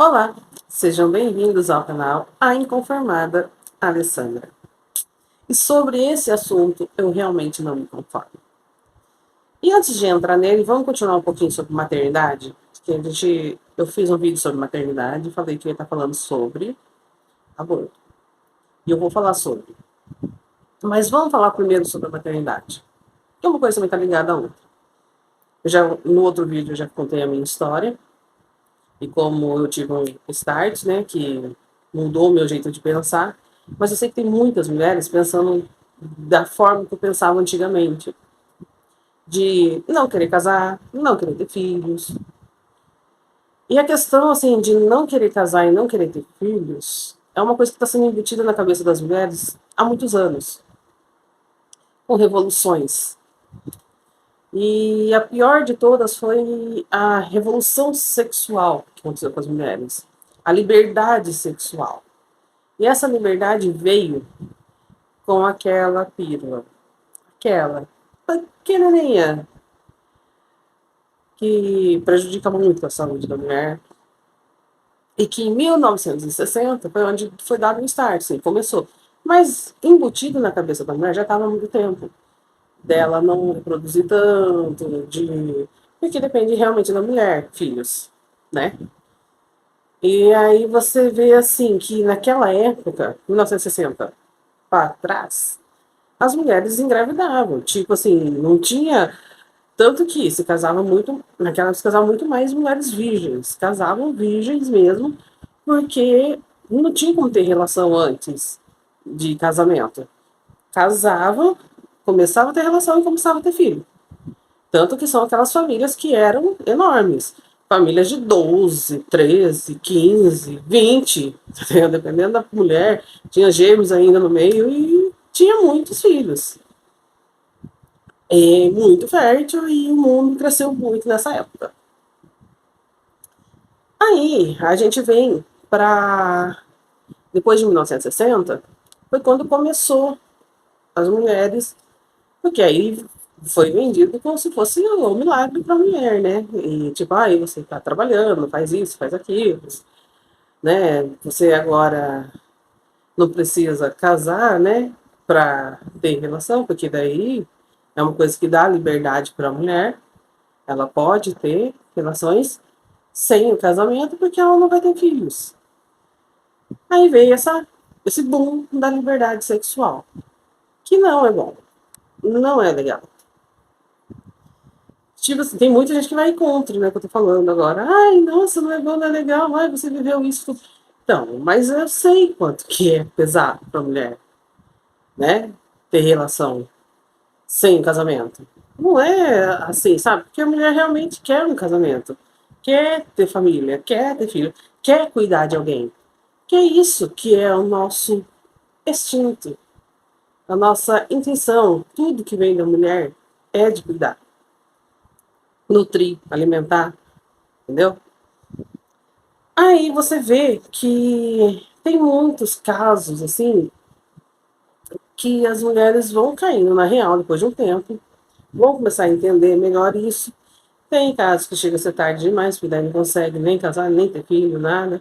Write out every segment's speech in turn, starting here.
Olá, sejam bem-vindos ao canal A Inconformada Alessandra. E sobre esse assunto, eu realmente não me conformo. E antes de entrar nele, vamos continuar um pouquinho sobre maternidade? Eu fiz um vídeo sobre maternidade, falei que eu ia estar falando sobre aborto. E eu vou falar sobre. Mas vamos falar primeiro sobre a maternidade. Que uma coisa também está ligada à outra. No outro vídeo eu já contei a minha história, e como eu tive um start, né, que mudou o meu jeito de pensar, mas eu sei que tem muitas mulheres pensando da forma que eu pensava antigamente, de não querer casar, não querer ter filhos. E a questão, assim, de não querer casar e não querer ter filhos é uma coisa que está sendo embutida na cabeça das mulheres há muitos anos, com revoluções. E a pior de todas foi a revolução sexual que aconteceu com as mulheres, a liberdade sexual. E essa liberdade veio com aquela pílula, aquela pequenininha, que prejudica muito a saúde da mulher. E que em 1960 foi onde foi dado o start, sim, começou. Mas embutido na cabeça da mulher já estava há muito tempo. Dela não reproduzir tanto, porque depende realmente da mulher, filhos, né? E aí você vê assim que naquela época, 1960 para trás, as mulheres engravidavam. Tipo assim, não tinha. Tanto que se casava muito. Naquela época se casavam muito mais mulheres virgens. Casavam virgens mesmo, porque não tinha como ter relação antes de casamento. Casavam, começava a ter relação e começava a ter filho. Tanto que são aquelas famílias que eram enormes. Famílias de 12, 13, 15, 20, dependendo da mulher. Tinha gêmeos ainda no meio e tinha muitos filhos. É muito fértil e o mundo cresceu muito nessa época. Aí a gente vem para depois de 1960, foi quando começou as mulheres, porque aí foi vendido como se fosse um milagre para a mulher, né? E tipo, aí você está trabalhando, faz isso, faz aquilo, né? Você agora não precisa casar, né? Para ter relação, porque daí é uma coisa que dá liberdade para a mulher. Ela pode ter relações sem o casamento porque ela não vai ter filhos. Aí veio esse boom da liberdade sexual, que não é bom, não é legal. Tipo assim, tem muita gente que vai contra, né, que eu tô falando agora. Ai, nossa, não é bom, não é legal, ai, você viveu isso tudo. Então, mas eu sei quanto que é pesado pra mulher, né, ter relação sem casamento. Não é assim, sabe? Porque a mulher realmente quer um casamento, quer ter família, quer ter filho, quer cuidar de alguém. Que é isso que é o nosso instinto, a nossa intenção. Tudo que vem da mulher é de cuidar, nutrir, alimentar, entendeu? Aí você vê que tem muitos casos assim que as mulheres vão caindo na real depois de um tempo, vão começar a entender melhor isso. Tem casos que chega a ser tarde demais, porque daí não consegue nem casar, nem ter filho, nada.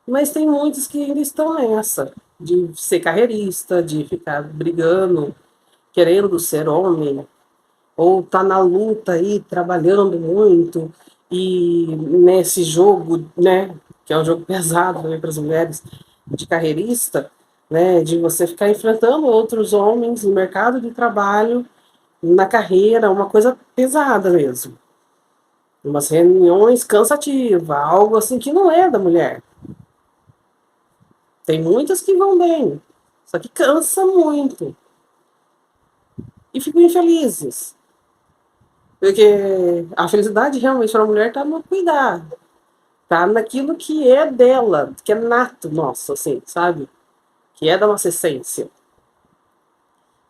Mas tem muitos que ainda estão nessa, de ser carreirista, de ficar brigando, querendo ser homem, ou tá na luta aí, trabalhando muito, e nesse jogo, né, que é um jogo pesado também para as mulheres, de carreirista, né, de você ficar enfrentando outros homens no mercado de trabalho, na carreira, uma coisa pesada mesmo. Umas reuniões cansativas, algo assim que não é da mulher. Tem muitas que vão bem, só que cansa muito. E ficam infelizes. Porque a felicidade realmente para a mulher está no cuidar. Tá naquilo que é dela, que é nato nosso, assim, sabe? Que é da nossa essência.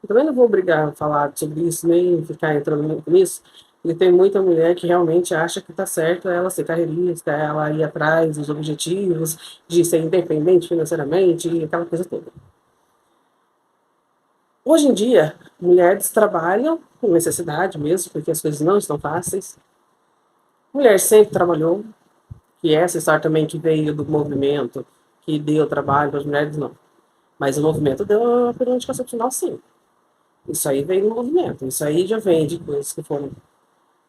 Eu também não vou obrigar a falar sobre isso, nem ficar entrando muito nisso, porque tem muita mulher que realmente acha que tá certo ela ser carreirista, ela ir atrás dos objetivos, de ser independente financeiramente, e aquela coisa toda. Hoje em dia, mulheres trabalham com necessidade mesmo, porque as coisas não estão fáceis. Mulher sempre trabalhou, que essa história também que veio do movimento, que deu trabalho para as mulheres, não. Mas o movimento deu a pílula anticoncepcional, sim. Isso aí veio do movimento. Isso aí já vem de coisas que foram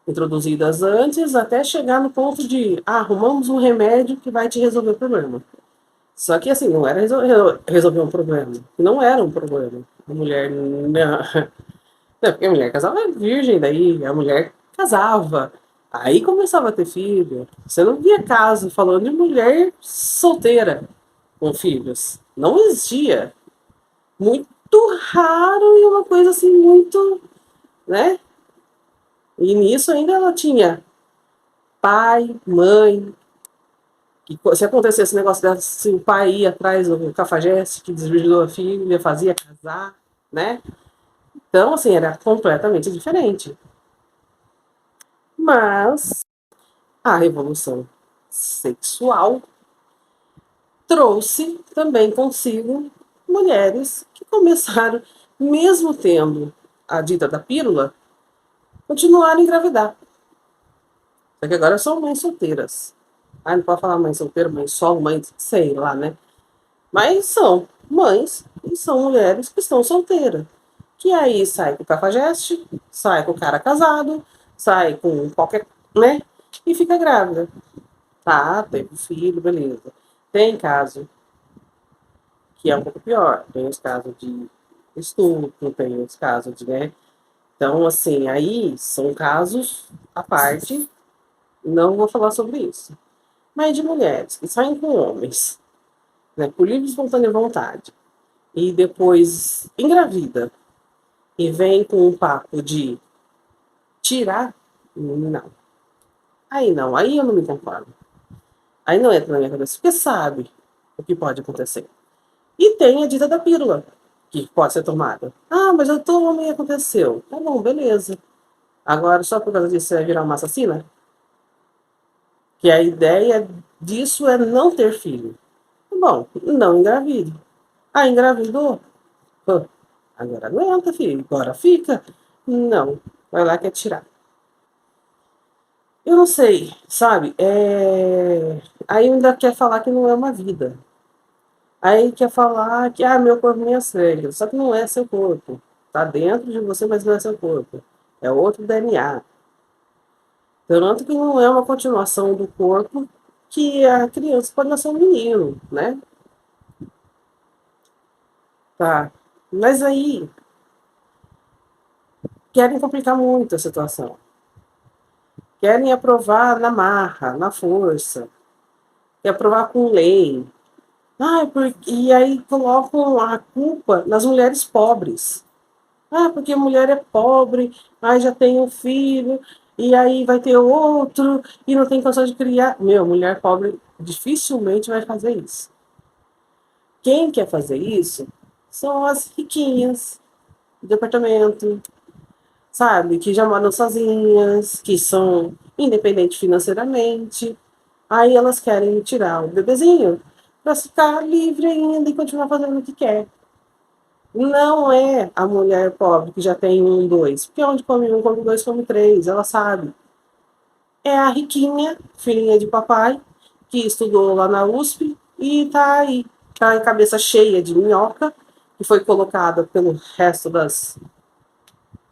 introduzidas antes, até chegar no ponto de arrumamos um remédio que vai te resolver o problema. Só que assim, não era resolver um problema. Não era um problema. A mulher. Não, porque a mulher casava virgem, daí a mulher casava. Aí começava a ter filho. Você não via caso falando de mulher solteira com filhos. Não existia. Muito raro e uma coisa assim muito, né? E nisso ainda ela tinha pai, mãe. Que se acontecesse esse negócio dessa, se o pai ia atrás do cafajeste que desvirginou a filha, fazia casar, né? Então, assim, era completamente diferente. Mas a revolução sexual trouxe também consigo mulheres que começaram, mesmo tendo a dita da pílula, continuaram a engravidar. Só que agora são mães solteiras. Ah, não pode falar mãe solteira, mãe solo, mãe, sei lá, né? Mas são mães e são mulheres que estão solteiras. Que aí sai com o cafajeste, sai com o cara casado, sai com qualquer, né? E fica grávida. Tá, teve filho, beleza. Tem caso que é um pouco pior. Tem os casos de estupro, tem os casos de, né? Então, assim, aí são casos à parte, não vou falar sobre isso. Mas de mulheres que saem com homens, né, por livre e espontânea vontade, e depois engravida, e vem com um papo de tirar, não. Aí não, aí eu não me conformo. Aí não entra na minha cabeça, porque sabe o que pode acontecer. E tem a dita da pílula, que pode ser tomada. Ah, mas eu tomo e aconteceu. Tá bom, beleza. Agora, só por causa disso, você vai virar uma assassina? Que a ideia disso é não ter filho. Tá bom, não engravide. Ah, engravidou? Pô, agora aguenta, filho. Agora fica. Não, vai lá quer tirar. Eu não sei, sabe? Aí ainda quer falar que não é uma vida. Aí quer falar que, meu corpo, minhas regras. Só que não é seu corpo. Tá dentro de você, mas não é seu corpo. É outro DNA. Tanto que não é uma continuação do corpo que a criança pode nascer um menino, né? Tá. Mas aí querem complicar muito a situação. Querem aprovar na marra, na força. Quer aprovar com lei. E aí colocam a culpa nas mulheres pobres. Ah, porque a mulher é pobre, aí já tem um filho, e aí vai ter outro, e não tem condição de criar. Meu, mulher pobre dificilmente vai fazer isso. Quem quer fazer isso são as riquinhas do departamento, sabe? Que já moram sozinhas, que são independentes financeiramente. Aí elas querem tirar o bebezinho para ficar livre ainda e continuar fazendo o que quer. Não é a mulher pobre que já tem um, dois. Porque onde come um, come dois, come três. Ela sabe. É a riquinha, filhinha de papai, que estudou lá na USP e tá aí. Tá em cabeça cheia de minhoca, que foi colocada pelo resto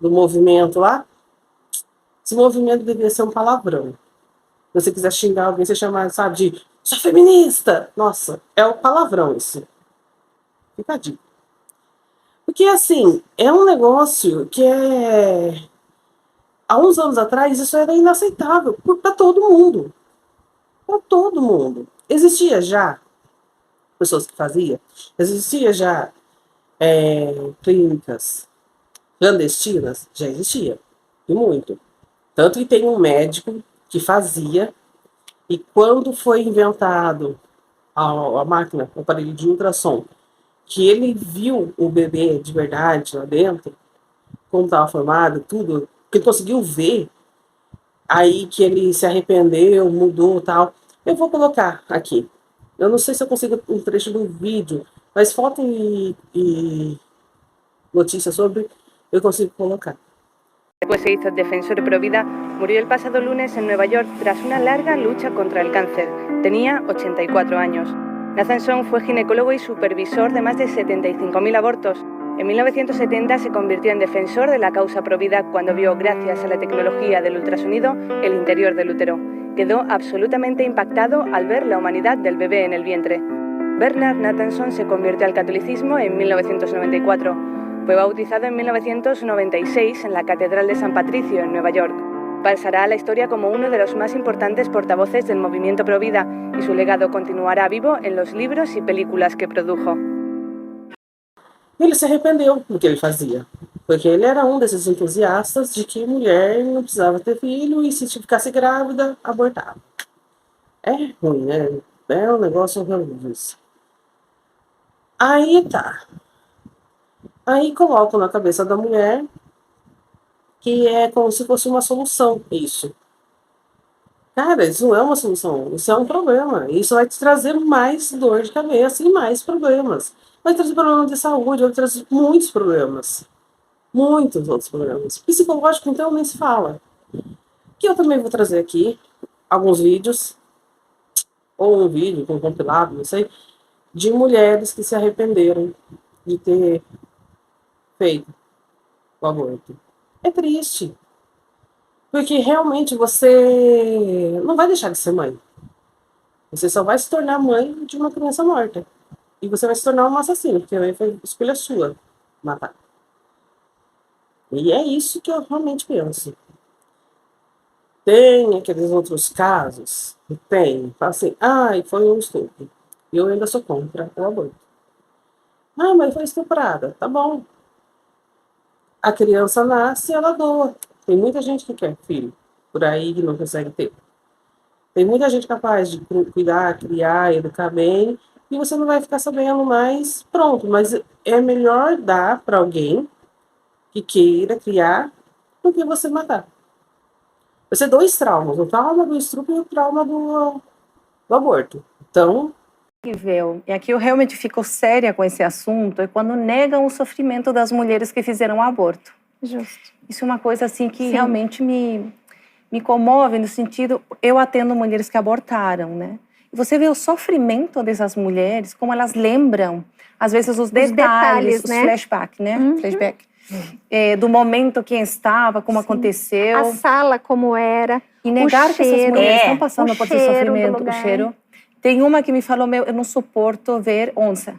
do movimento lá. Esse movimento deveria ser um palavrão. Se você quiser xingar alguém, você chama, sabe, de sou feminista. Nossa, é o palavrão isso. Fica a dica. Porque, assim, é um negócio que é. Há uns anos atrás, isso era inaceitável para todo mundo. Para todo mundo. Existia já pessoas que faziam, existia já clínicas clandestinas, já existia. E muito. Tanto que tem um médico que fazia, e quando foi inventado a máquina, o aparelho de ultrassom, que ele viu o bebê de verdade lá dentro, como estava formado, tudo, que ele conseguiu ver, aí que ele se arrependeu, mudou tal. Eu vou colocar aqui. Eu não sei se eu consigo um trecho do vídeo, mas foto e notícia sobre eu consigo colocar. Después se hizo defensor pro vida, murió el pasado lunes en Nueva York tras una larga lucha contra el cáncer. Tenía 84 años. Nathanson fue ginecólogo y supervisor de más de 75.000 abortos. En 1970 se convirtió en defensor de la causa pro vida cuando vio, gracias a la tecnología del ultrasonido, el interior del útero. Quedó absolutamente impactado al ver la humanidad del bebé en el vientre. Bernard Nathanson se convirtió al catolicismo en 1994. Fue bautizado en 1996 en la Catedral de San Patricio, en Nueva York. Pasará a la historia como uno de los más importantes portavoces del movimiento pro vida y su legado continuará vivo en los libros y películas que produjo. Ele se arrependeu do que ele fazia, porque ele era desses entusiastas de que mulher não precisava ter filho e se ficasse grávida, abortava. É ruim, né? É um negócio horroroso isso. Aí tá. Aí colocam na cabeça da mulher que é como se fosse uma solução, isso. Cara, isso não é uma solução, isso é um problema. Isso vai te trazer mais dor de cabeça e mais problemas. Vai trazer problemas de saúde, vai trazer muitos problemas. Muitos outros problemas. Psicológico, então, nem se fala. Que eu também vou trazer aqui alguns vídeos, ou um vídeo com um compilado, não sei, de mulheres que se arrependeram de ter feito o aborto. É triste. Porque realmente você não vai deixar de ser mãe. Você só vai se tornar mãe de uma criança morta. E você vai se tornar um assassino, porque aí foi escolha sua matar. E é isso que eu realmente penso. Tem aqueles outros casos? Tem. Fala assim, foi um estupro. E eu ainda sou contra o aborto. Mas foi estuprada. Tá bom. A criança nasce e ela doa. Tem muita gente que quer filho por aí que não consegue ter. Tem muita gente capaz de cuidar, criar, educar bem, e você não vai ficar sabendo mais. Pronto, mas é melhor dar para alguém que queira criar do que você matar. Vai ser 2 traumas, o trauma do estupro e o trauma do aborto. Então... E aqui eu realmente fico séria com esse assunto, é quando negam o sofrimento das mulheres que fizeram o aborto. Justo. Isso é uma coisa assim que realmente me comove, no sentido, eu atendo mulheres que abortaram, né? E você vê o sofrimento dessas mulheres, como elas lembram, às vezes, os detalhes, os né? flashback, né? Flashback. Do momento que estava, como aconteceu. A sala como era, e negar que essas mulheres estão passando por esse sofrimento, o cheiro. Tem uma que me falou, eu não suporto ver onça,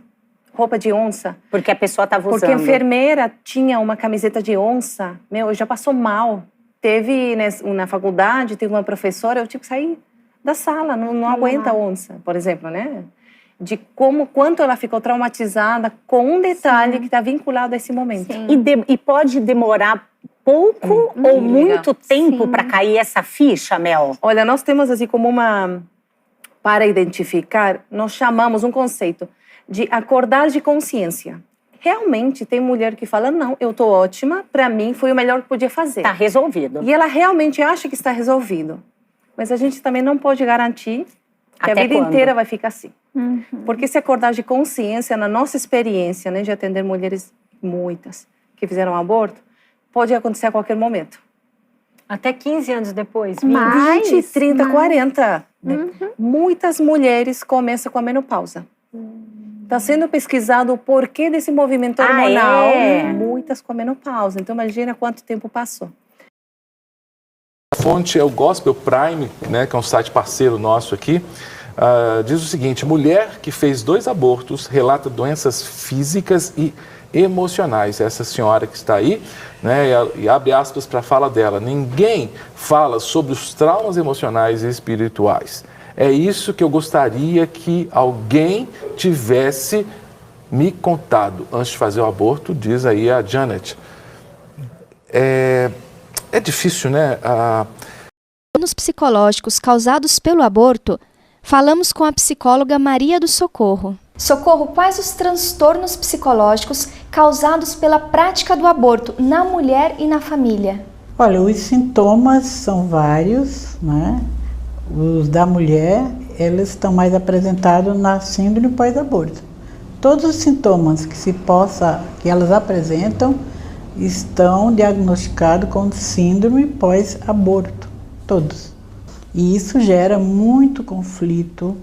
roupa de onça. Porque a pessoa estava usando. Porque a enfermeira tinha uma camiseta de onça, já passou mal. Teve, na faculdade, teve uma professora, eu tive que sair da sala, não aguenta onça, por exemplo, né? De quanto ela ficou traumatizada com um detalhe que está vinculado a esse momento. E pode demorar pouco ou muito tempo para cair essa ficha, Mel? Olha, nós temos assim como para identificar, nós chamamos um conceito de acordar de consciência. Realmente tem mulher que fala, não, eu tô ótima, para mim foi o melhor que podia fazer. Tá resolvido. E ela realmente acha que está resolvido. Mas a gente também não pode garantir que até a vida quando? inteira vai ficar assim. Porque esse acordar de consciência, na nossa experiência, né, de atender mulheres, muitas, que fizeram aborto, pode acontecer a qualquer momento. Até 15 anos depois? 20, 30, 40. Muitas mulheres começam com a menopausa. Está sendo pesquisado o porquê desse movimento hormonal. Muitas com a menopausa. Então, imagina quanto tempo passou. A fonte é o Gospel Prime, né, que é um site parceiro nosso aqui. Diz o seguinte, mulher que fez 2 abortos relata doenças físicas e emocionais. Essa senhora que está aí, né, e abre aspas para a fala dela. Ninguém fala sobre os traumas emocionais e espirituais. É isso que eu gostaria que alguém tivesse me contado antes de fazer o aborto, diz aí a Janet. É difícil, né? Nos psicológicos causados pelo aborto, falamos com a psicóloga Maria do Socorro. Socorro, quais os transtornos psicológicos causados pela prática do aborto na mulher e na família? Olha, os sintomas são vários, né? Os da mulher, eles estão mais apresentados na síndrome pós-aborto. Todos os sintomas que elas apresentam estão diagnosticados com síndrome pós-aborto, todos. E isso gera muito conflito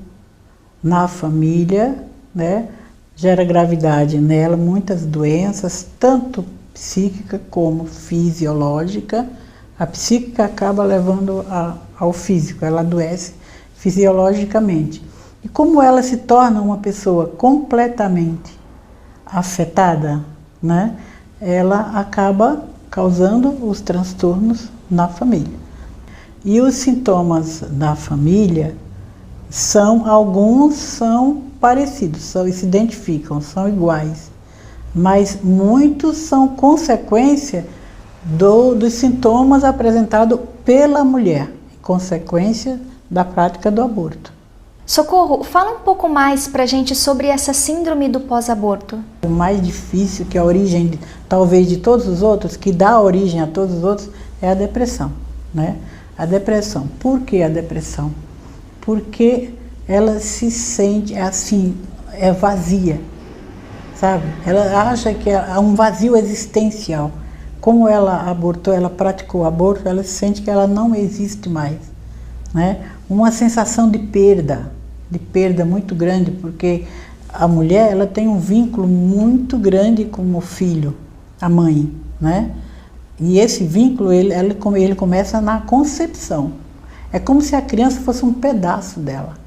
na família, né? Gera gravidade nela, muitas doenças, tanto psíquica como fisiológica. A psíquica acaba levando ao físico, ela adoece fisiologicamente. E como ela se torna uma pessoa completamente afetada, né? Ela acaba causando os transtornos na família. E os sintomas da família alguns são parecidos, se identificam, são iguais, mas muitos são consequência dos sintomas apresentados pela mulher, consequência da prática do aborto. Socorro, fala um pouco mais pra gente sobre essa síndrome do pós-aborto. O mais difícil, que é a origem, talvez, de todos os outros, que dá origem a todos os outros, é a depressão, né? A depressão. Por que a depressão? Porque ela se sente assim, é vazia, sabe? Ela acha que há um vazio existencial. Como ela abortou, ela praticou o aborto, ela sente que ela não existe mais, né? Uma sensação de perda muito grande, porque a mulher, ela tem um vínculo muito grande com o filho, a mãe, né? E esse vínculo, ele começa na concepção. É como se a criança fosse um pedaço dela.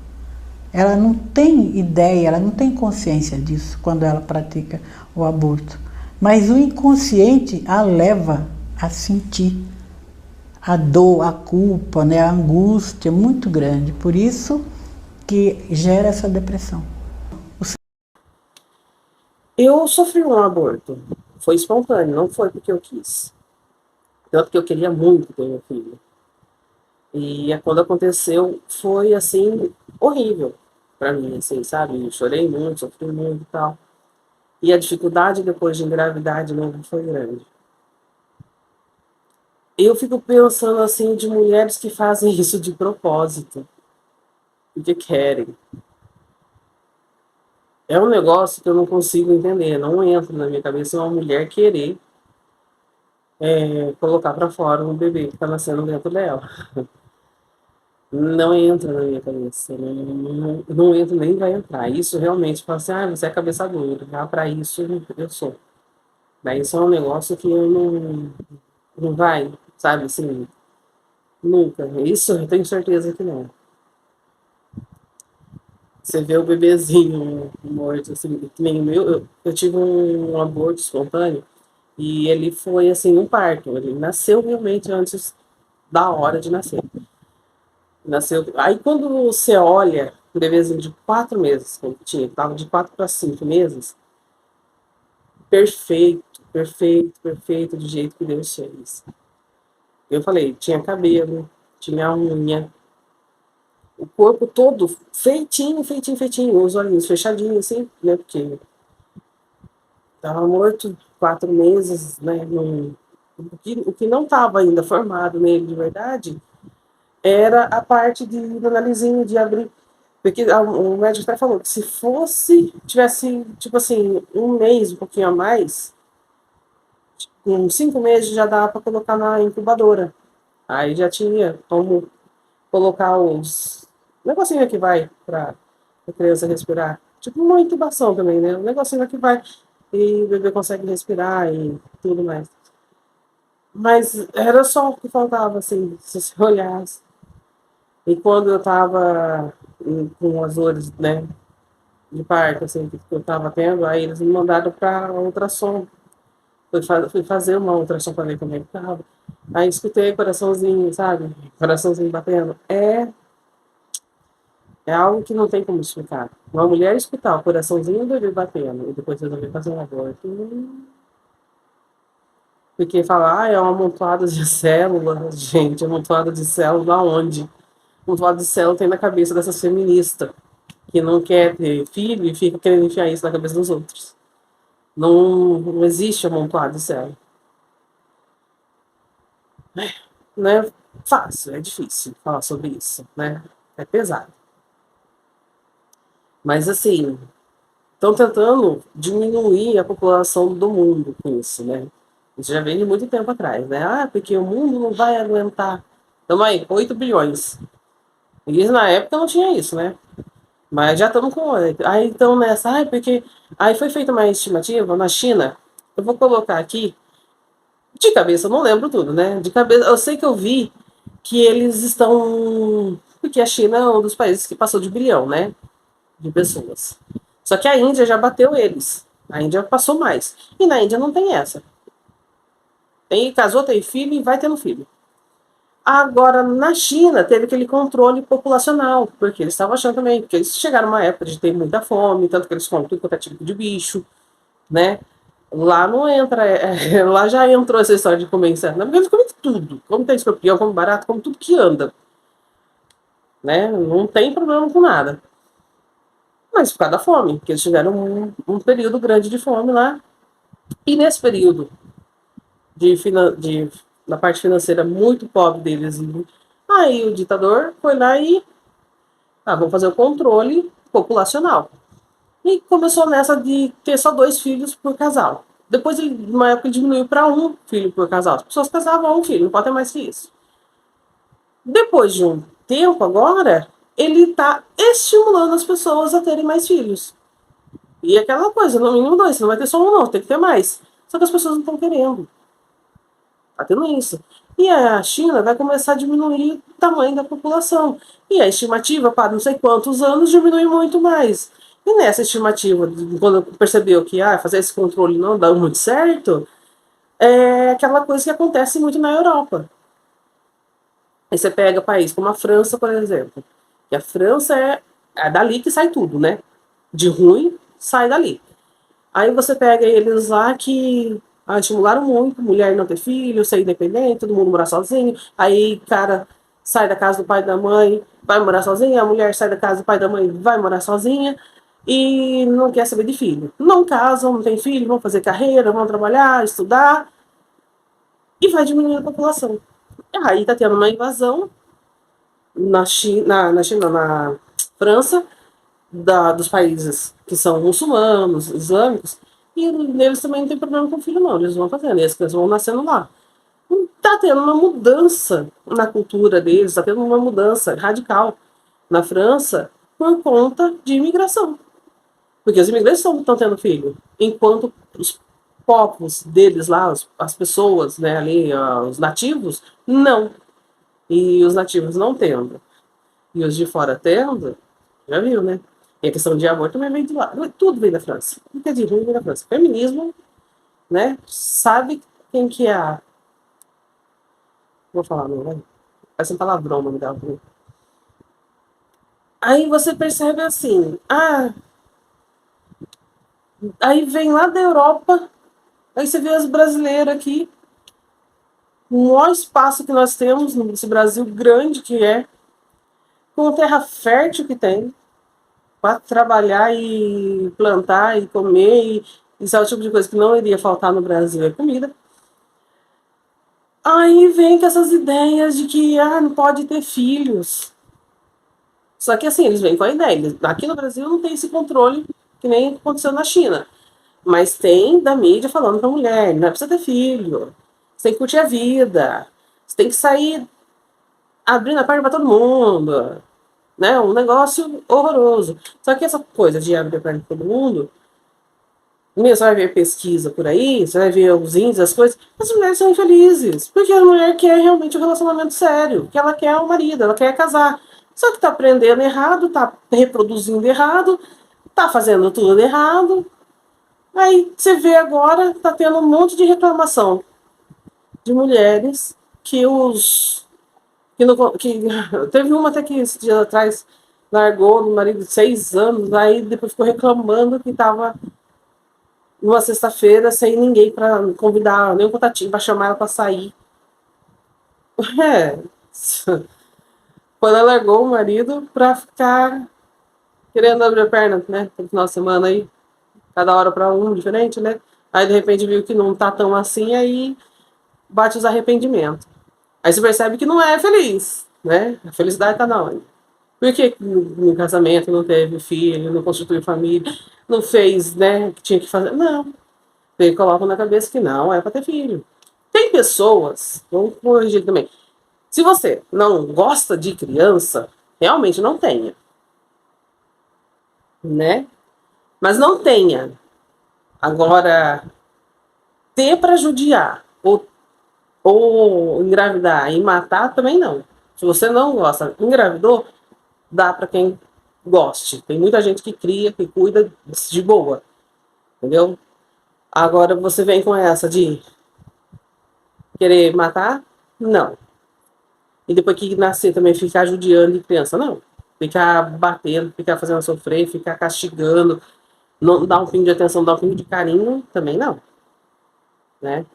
Ela não tem ideia, ela não tem consciência disso quando ela pratica o aborto. Mas o inconsciente a leva a sentir a dor, a culpa, né, a angústia muito grande. Por isso que gera essa depressão. Eu sofri um aborto. Foi espontâneo, não foi porque eu quis. Tanto que eu queria muito ter meu filho. E quando aconteceu, foi, assim, horrível pra mim, assim, sabe? Eu chorei muito, sofri muito e tal. E a dificuldade depois de engravidar de novo foi grande. Eu fico pensando, assim, de mulheres que fazem isso de propósito. Porque querem. É um negócio que eu não consigo entender. Não entra na minha cabeça uma mulher querer colocar pra fora um bebê que tá nascendo dentro dela. Não entra na minha cabeça, não entra, nem vai entrar. Isso realmente, fala assim, você é cabeça dura, para isso eu sou. Daí isso é um negócio que eu não vai, sabe, assim, nunca. Isso eu tenho certeza que não. Você vê o bebezinho morto, assim, que nem o meu, eu tive um aborto espontâneo e ele foi, assim, um parto. Ele nasceu realmente antes da hora de nascer. Nasceu. Aí quando você olha o bebezinho de 4 meses, quando tinha, estava de 4 para 5 meses, perfeito, perfeito, perfeito do jeito que Deus fez. Eu falei, tinha cabelo, tinha unha, o corpo todo feitinho, feitinho, feitinho, os olhinhos fechadinhos, assim, né, porque estava morto 4 meses, né, o que não estava ainda formado nele de verdade, era a parte do narizinho, de abrir. Porque o médico até falou que se tivesse, tipo assim, 1 mês, um pouquinho a mais, com 5 meses já dava para colocar na incubadora. Aí já tinha como colocar os negocinho que vai para a criança respirar. Tipo uma intubação também, né? Um negocinho que vai e o bebê consegue respirar e tudo mais. Mas era só o que faltava, assim, se você olhasse. E quando eu estava com as dores, né, de parto, assim, que eu estava tendo, aí eles me mandaram para ultrassom. Fui fazer uma ultrassom para ver como é que estava. Aí escutei coraçãozinho, sabe? Coraçãozinho batendo. É algo que não tem como explicar. Uma mulher escutar o coraçãozinho do bebê batendo e depois resolver fazer um aborto. Porque falar, é uma amontoada de células, gente, amontoada de células aonde? Amontoada de células tem na cabeça dessas feministas que não quer ter filho e fica querendo enfiar isso na cabeça dos outros. Não existe amontoado de células. Não é fácil, é difícil falar sobre isso, né? É pesado. Mas, assim, estão tentando diminuir a população do mundo com isso, né? Isso já vem de muito tempo atrás, né? Ah, porque o mundo não vai aguentar. Tamo aí, 8 bilhões. E na época não tinha isso, né? Mas já estamos com 8. Aí então nessa, porque. Aí foi feita uma estimativa na China. Eu vou colocar aqui. De cabeça, eu não lembro tudo, né? De cabeça, eu sei que eu vi que eles estão. Porque a China é um dos países que passou de bilhão, né? De pessoas. Só que a Índia já bateu eles. A Índia passou mais. E na Índia não tem essa. Tem, casou, tem filho e vai tendo filho. Agora, na China, teve aquele controle populacional, porque eles estavam achando também, porque eles chegaram numa época de ter muita fome, tanto que eles comem tudo quanto é tipo de bicho, né? Lá não entra, lá já entrou essa história de comer inseto, né? Porque eles comem tudo, como tem escorpião, como barato, como tudo que anda, né? Não tem problema com nada. Mas por causa da fome, porque eles tiveram um período grande de fome lá, e nesse período na parte financeira muito pobre deles. Aí o ditador foi lá e vamos fazer o controle populacional. E começou nessa de ter só 2 filhos por casal. Depois, numa época, diminuiu para 1 filho por casal. As pessoas casavam a 1 filho, não pode ter mais que isso. Depois de um tempo agora, ele está estimulando as pessoas a terem mais filhos. E aquela coisa, no mínimo 2, você não vai ter só 1 não, tem que ter mais. Só que as pessoas não estão querendo. Está tendo isso. E a China vai começar a diminuir o tamanho da população. E a estimativa para não sei quantos anos diminui muito mais. E nessa estimativa, quando percebeu que fazer esse controle não dá muito certo, é aquela coisa que acontece muito na Europa. Aí você pega país como a França, por exemplo. E a França é dali que sai tudo, né? De ruim, sai dali. Aí você pega eles lá que estimularam muito, mulher não ter filho, ser independente, todo mundo morar sozinho. Aí, cara, sai da casa do pai e da mãe, vai morar sozinha. A mulher sai da casa do pai e da mãe, vai morar sozinha. E não quer saber de filho. Não casam, não tem filho, vão fazer carreira, vão trabalhar, estudar. E vai diminuindo a população. Aí tá tendo uma invasão na França, dos países que são muçulmanos, islâmicos, e eles também não tem problema com filho, não. Eles vão fazendo, eles vão nascendo lá. Tá tendo uma mudança na cultura deles, tá tendo uma mudança radical na França por conta de imigração. Porque os imigrantes estão tendo filho, enquanto os povos deles lá, as pessoas, né, ali, os nativos, não. E os nativos não tendo. E os de fora tendo, já viu, né? E a questão de amor também vem de lá. Tudo vem da França. Tudo que é de ruim vem da França. Feminismo, né? Sabe quem que é a... Vou falar, não, vai. Parece um palavrão o nome dela. Aí você percebe assim, aí vem lá da Europa, aí você vê as brasileiras aqui, o maior espaço que nós temos nesse Brasil grande que é, com a terra fértil que tem, para trabalhar e plantar e comer, e isso é o tipo de coisa que não iria faltar no Brasil, é comida. Aí vem com essas ideias de que não pode ter filhos. Só que assim, eles vêm com a ideia. Aqui no Brasil não tem esse controle que nem aconteceu na China. Mas tem da mídia falando pra mulher, não é pra você ter filho. Você tem que curtir a vida. Você tem que sair abrindo a porta pra todo mundo. Né? Um negócio horroroso. Só que essa coisa de abrir a perna para todo mundo, você vai ver pesquisa por aí, você vai ver os índices, as coisas, as mulheres são infelizes, porque a mulher quer realmente um relacionamento sério, que ela quer um marido, ela quer casar. Só que tá aprendendo errado, tá reproduzindo errado, tá fazendo tudo errado. Aí você vê agora, tá tendo um monte de reclamação de mulheres que teve uma até que esse dia atrás largou no marido de 6 anos, aí depois ficou reclamando que estava numa sexta-feira sem ninguém para convidar, nem um contatinho para chamar ela para sair. Quando ela largou o marido para ficar querendo abrir a perna, né? No final de semana aí, cada hora para um diferente, né? Aí de repente viu que não tá tão assim, aí bate os arrependimentos. Aí você percebe que não é feliz, né? A felicidade tá na onde? Por que no casamento não teve filho, não constituiu família, não fez, né, o que tinha que fazer? Não. Eles colocam na cabeça que não é para ter filho. Tem pessoas, vamos corrigir também. Se você não gosta de criança, realmente não tenha. Né? Mas não tenha. Agora, ter para judiar ou engravidar e matar, também não. Se você não gosta, engravidou, dá para quem goste. Tem muita gente que cria, que cuida de boa. Entendeu? Agora você vem com essa de querer matar? Não. E depois que nascer também ficar judiando de criança? Não. Ficar batendo, ficar fazendo sofrer, ficar castigando, não dar um pingo de atenção, dar um pingo de carinho, também não. Né?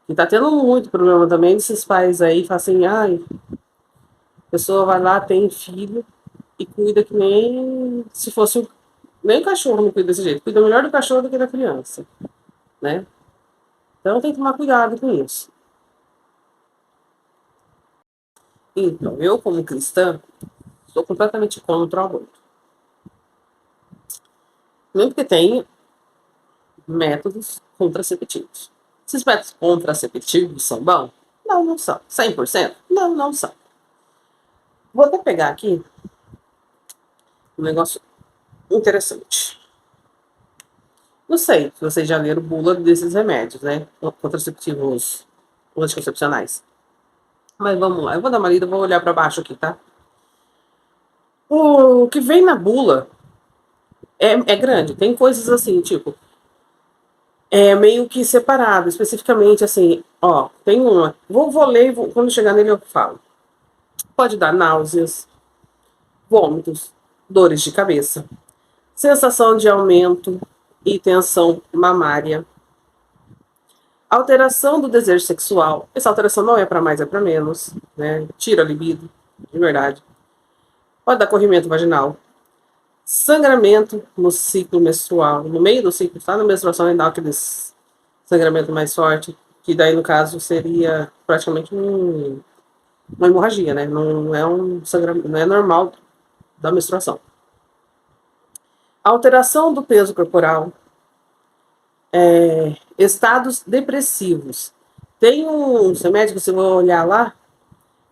E tá tendo muito problema também desses pais aí, falam assim, ai, a pessoa vai lá, tem filho e cuida que nem se fosse nem o cachorro não cuida desse jeito, cuida melhor do cachorro do que da criança, né? Então tem que tomar cuidado com isso. Então, eu como cristã, sou completamente contra o aborto. Mesmo que tenha métodos contraceptivos. Esses métodos contraceptivos são bons? Não, não são. 100%? Não, não são. Vou até pegar aqui um negócio interessante. Não sei se vocês já leram bula desses remédios, né? Contraceptivos anticoncepcionais. Mas vamos lá, eu vou dar uma lida, vou olhar para baixo aqui, tá? O que vem na bula é grande. Tem coisas assim, tipo, é meio que separado, especificamente assim, ó, tem uma. Vou ler, quando chegar nele eu falo. Pode dar náuseas, vômitos, dores de cabeça, sensação de aumento e tensão mamária, alteração do desejo sexual. Essa alteração não é para mais, é para menos, né? Tira a libido, de verdade. Pode dar corrimento vaginal, sangramento no ciclo menstrual, no meio do ciclo, tá? Na menstruação ainda dá aquele sangramento mais forte, que daí no caso seria praticamente uma hemorragia, né? Não é um sangramento, não é normal da menstruação. Alteração do peso corporal, estados depressivos. Tem uns remédios que você vai olhar lá,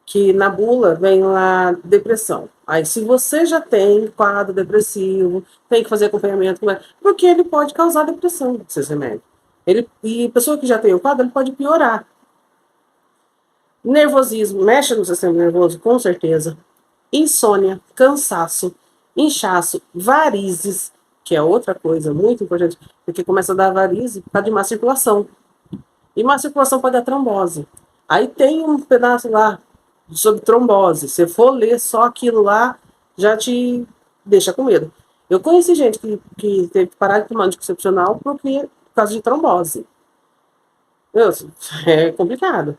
que na bula vem lá depressão. Aí se você já tem quadro depressivo, tem que fazer acompanhamento com ele, porque ele pode causar depressão, esses remédios. E pessoa que já tem o quadro, ele pode piorar. Nervosismo, mexe no sistema nervoso, com certeza. Insônia, cansaço, inchaço, varizes, que é outra coisa muito importante, porque começa a dar varize por causa de má circulação. E má circulação pode dar trombose. Aí tem um pedaço lá sobre trombose. Se for ler só aquilo lá, já te deixa com medo. Eu conheci gente que teve que parar de tomar anticoncepcional por causa de trombose. É complicado.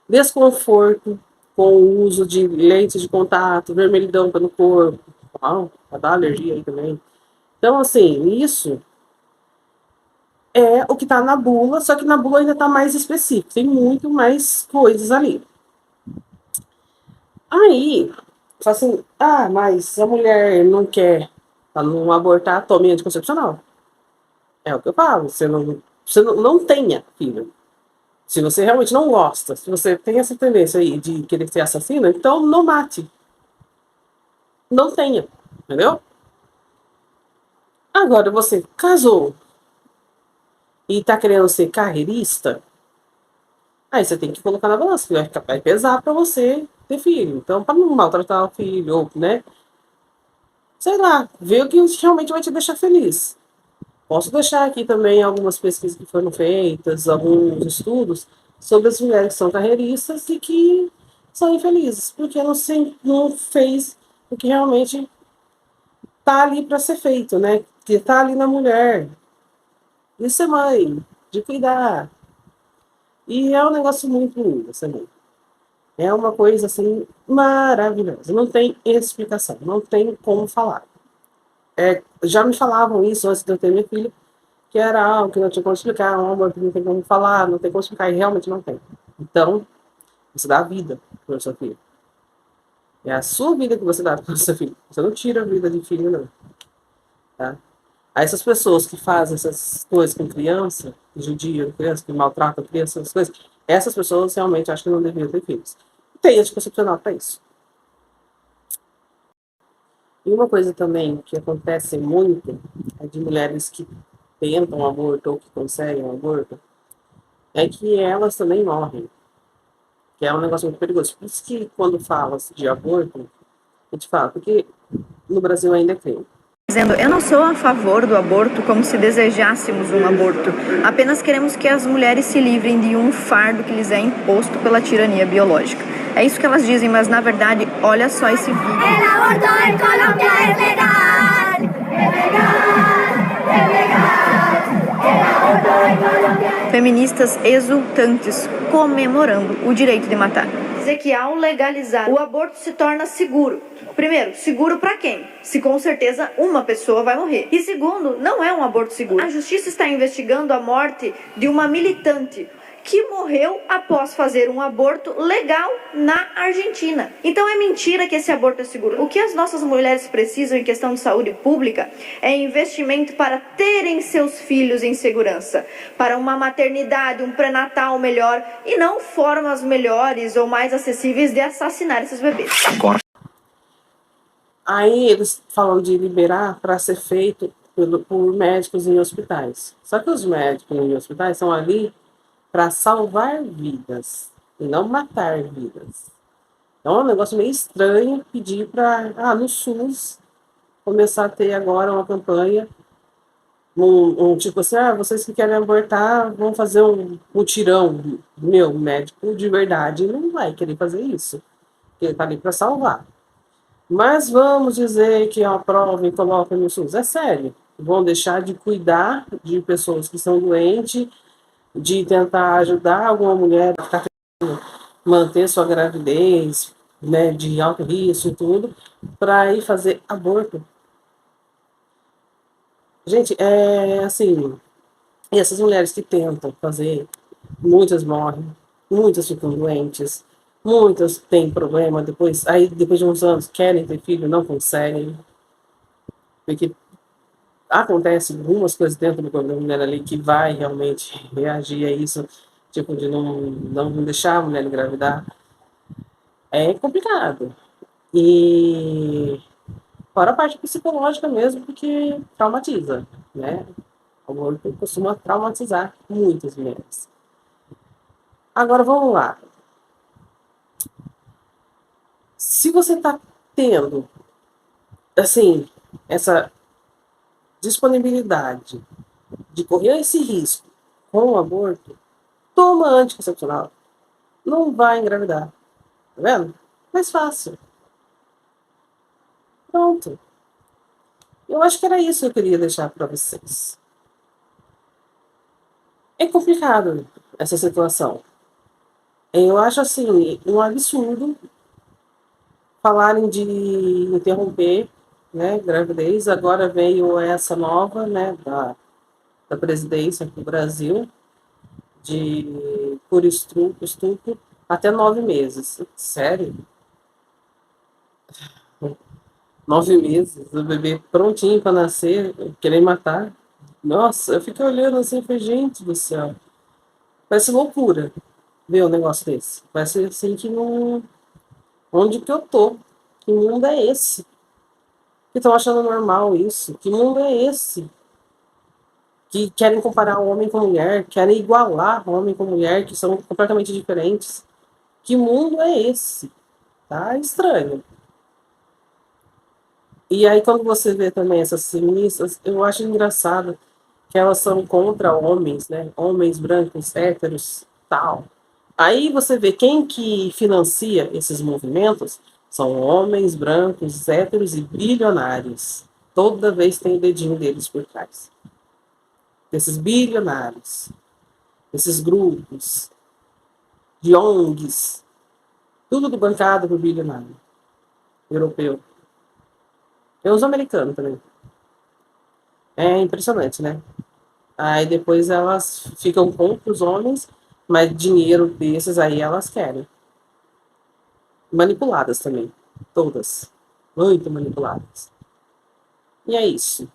Desconforto com o uso de lentes de contato, vermelhidão no corpo, para dar alergia aí também. Então, assim, isso é o que está na bula, só que na bula ainda está mais específico, tem muito mais coisas ali. Aí, fala assim, mas a mulher não quer, para não abortar, tome anticoncepcional. É o que eu falo, você não tenha filho. Se você realmente não gosta, se você tem essa tendência aí de querer ser assassina, então não mate. Não tenha, entendeu? Agora, você casou e tá querendo ser carreirista, aí você tem que colocar na balança, vai pesar para você ter filho. Então, para não maltratar o filho, ou, né? Sei lá, ver o que realmente vai te deixar feliz. Posso deixar aqui também algumas pesquisas que foram feitas, alguns estudos sobre as mulheres que são carreiristas e que são infelizes, porque não fez o que realmente tá ali para ser feito, né? Que tá ali na mulher. De ser mãe, de cuidar. E é um negócio muito lindo, assim. É uma coisa, assim, maravilhosa. Não tem explicação, não tem como falar. Já me falavam isso antes de eu ter minha filha, que era algo que não tinha como explicar, um amor que não tem como falar, não tem como explicar, e realmente não tem. Então, você dá a vida para o seu filho. É a sua vida que você dá para o seu filho. Você não tira a vida de filho, não. Tá? Aí essas pessoas que fazem essas coisas com criança, que judiam criança, que maltratam criança, essas coisas, essas pessoas realmente acho que não deveriam ter filhos. Tem anticoncepcional para isso. E uma coisa também que acontece muito é de mulheres que tentam aborto ou que conseguem um aborto, é que elas também morrem. Que é um negócio muito perigoso. Por isso que quando fala de aborto, a gente fala, porque no Brasil ainda é crime. Dizendo, eu não sou a favor do aborto como se desejássemos um aborto. Apenas queremos que as mulheres se livrem de um fardo que lhes é imposto pela tirania biológica. É isso que elas dizem, mas na verdade, olha só esse vídeo. El aborto en Colombia es legal. Es legal. Es legal. El aborto en Colombia. Feministas exultantes comemorando o direito de matar. Dizer que ao legalizar o aborto se torna seguro. Primeiro, seguro para quem? Se com certeza uma pessoa vai morrer. E segundo, não é um aborto seguro. A justiça está investigando a morte de uma militante que morreu após fazer um aborto legal na Argentina. Então é mentira que esse aborto é seguro. O que as nossas mulheres precisam em questão de saúde pública é investimento para terem seus filhos em segurança, para uma maternidade, um pré-natal melhor e não formas melhores ou mais acessíveis de assassinar esses bebês. Aí eles falam de liberar para ser feito por médicos em hospitais. Só que os médicos em hospitais são ali para salvar vidas e não matar vidas. Então é um negócio meio estranho pedir para, no SUS, começar a ter agora uma campanha, tipo assim, vocês que querem abortar, vão fazer um mutirão. Meu, médico de verdade não vai querer fazer isso, porque ele está ali para salvar. Mas vamos dizer que aprovem e colocam no SUS. É sério, vão deixar de cuidar de pessoas que são doentes, de tentar ajudar alguma mulher a ficar manter sua gravidez, né, de alto risco e tudo, para ir fazer aborto. Gente, é assim, e essas mulheres que tentam fazer, muitas morrem, muitas ficam doentes, muitas têm problema, depois de uns anos querem ter filho, não conseguem, porque acontece algumas coisas dentro do corpo da mulher ali que vai realmente reagir a isso, tipo de não deixar a mulher engravidar. É complicado. E fora a parte psicológica mesmo, porque traumatiza, né? O aborto costuma traumatizar muitas mulheres. Agora vamos lá. Se você está tendo, assim, essa disponibilidade de correr esse risco com o aborto, toma anticoncepcional. Não vai engravidar. Tá vendo? Mais fácil. Pronto. Eu acho que era isso que eu queria deixar para vocês. É complicado essa situação. Eu acho assim, um absurdo falarem de interromper, né, gravidez. Agora veio essa nova, né, da presidência do Brasil, por estupro até 9 meses. Sério? 9 meses, o bebê prontinho para nascer, querer matar. Nossa, eu fiquei olhando assim e falei, gente do céu. Parece loucura ver um negócio desse. Parece assim que não... Onde que eu tô? Que mundo é esse? Que estão achando normal isso? Que mundo é esse? Que querem comparar homem com mulher, querem igualar homem com mulher, que são completamente diferentes. Que mundo é esse? Tá estranho. E aí quando você vê também essas feministas, eu acho engraçado que elas são contra homens, né? Homens brancos, héteros, tal. Aí você vê quem que financia esses movimentos são homens brancos, héteros e bilionários. Toda vez tem o dedinho deles por trás. Desses bilionários, desses grupos, de ONGs, tudo bancado por bilionário europeu. Tem os americanos também. É impressionante, né? Aí depois elas ficam contra os homens, mas dinheiro desses aí elas querem. Manipuladas também. Todas. Muito manipuladas. E é isso.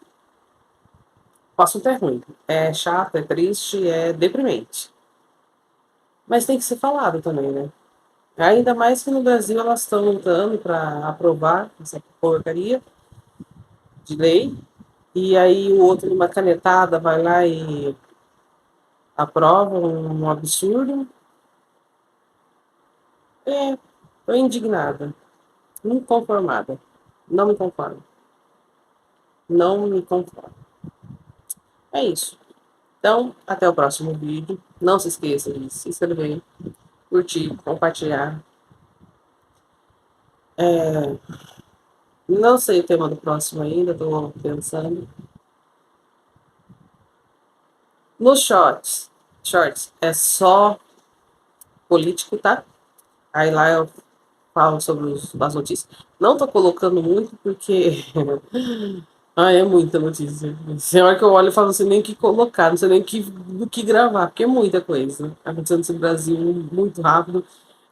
O assunto é ruim, é chato, é triste, é deprimente. Mas tem que ser falado também, né? Ainda mais que no Brasil elas estão lutando para aprovar essa porcaria de lei. E aí o outro, numa canetada, vai lá e aprova um absurdo. Tô indignada, inconformada. Não me conformo. Não me conformo. É isso. Então, até o próximo vídeo. Não se esqueça de se inscrever, curtir, compartilhar. Não sei o tema do próximo ainda, estou pensando. Nos shorts é só político, tá? Aí lá eu falo sobre as notícias. Não tô colocando muito porque é muita notícia. Tem hora que eu olho e falo, não sei nem o que colocar, não sei nem do que gravar, porque é muita coisa acontecendo nesse Brasil muito rápido.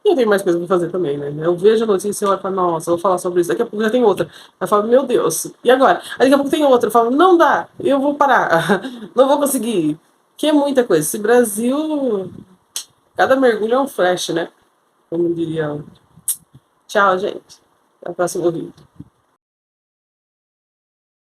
E eu tenho mais coisa pra fazer também, né? Eu vejo a notícia e olho e falo, nossa, eu vou falar sobre isso. Daqui a pouco já tem outra. Aí eu falo, meu Deus, e agora? Aí daqui a pouco tem outra. Eu falo, não dá, eu vou parar. Não vou conseguir. Que é muita coisa. Esse Brasil, cada mergulho é um flash, né? Como diria. Tchau, gente. Até o próximo vídeo.